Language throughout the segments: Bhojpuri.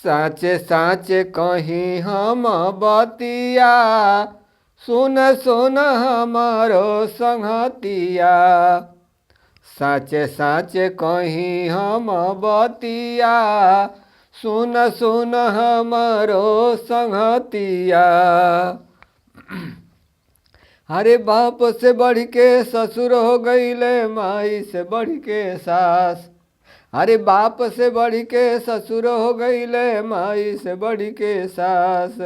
साचे साचे कहीं हम बतिया, सुन सुन हमारो संगतिया। साचे साचे कहीं हम बतिया, सुन सुन हमारो संगतिया। अरे बाप से बढ़ के ससुर हो गईले, माई से बढ़ के सास। अरे बाप से बढ़ के ससुर हो गईले, माई से बढ़ के सास।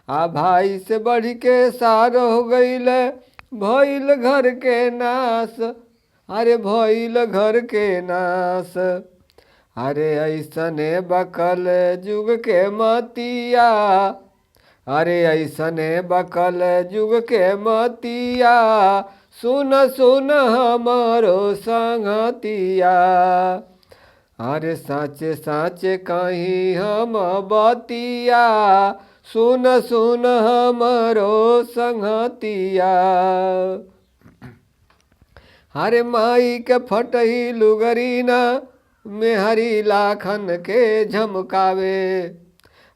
आ भाई से बढ़ के सार हो गईले, भइल घर के नास। अरे भइल घर के नास। अरे ऐसने बकल जुग के मतिया, अरे ऐसने बकल जुग के मतिया। सुन सुन हमारो संगतिया। अरे साचे साचे कहीं हम बतिया, सुन सुन हमारो संगतिया। अरे माई के फटही लुगरीना, मेहरी लाखन के झमकावे।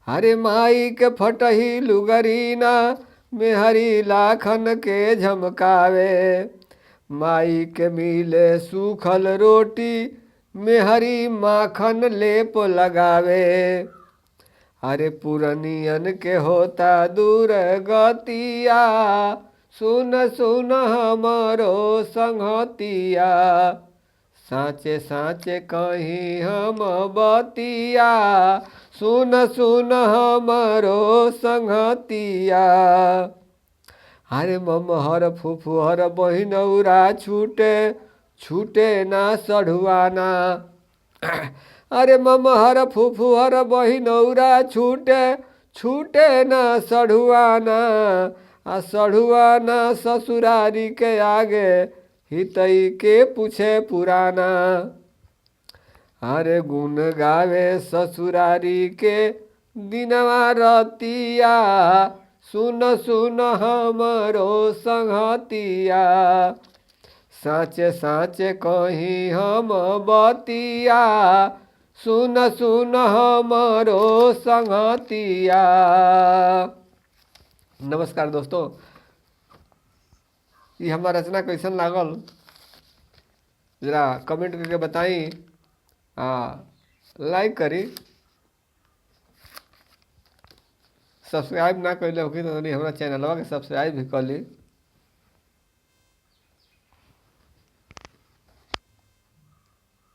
अरे माई के फटही लुगरीना, मेहरी लाखन के झमकावे। माई के मिले सूखल रोटी, मेहरी माखन लेप लगावे। अरे पुरनियन के होता दूर गतिया, सुन सुन हमारो संगतिया। साचे साचे कहीं हम बतिया, सुन सुन हमारो संगतिया। अरे ममहर फुफुहर बहिनौरा छूटे, छूटे ना सढ़ुआना। अरे ममहर फुफुहर बहिनौरा छूटे, छूटे ना सढ़ुआना। आ सढ़ुआना ससुरारी के आगे, हितई के पूछे पुराना। अरे गुण गावे ससुरारी के दिनवा रतिया, सुन सुन हमारो संगतिया। साचे साचे कहीं हम बतिया, सुन सुन हमारो संगतिया। नमस्कार दोस्तों, ये हमारा रचना कैसन लागल जरा कमेंट करके बताई। लाइक करी, सब्सक्राइब ना कैले होगी तो हमारा चैनलवा के सब्सक्राइब भी कर ली।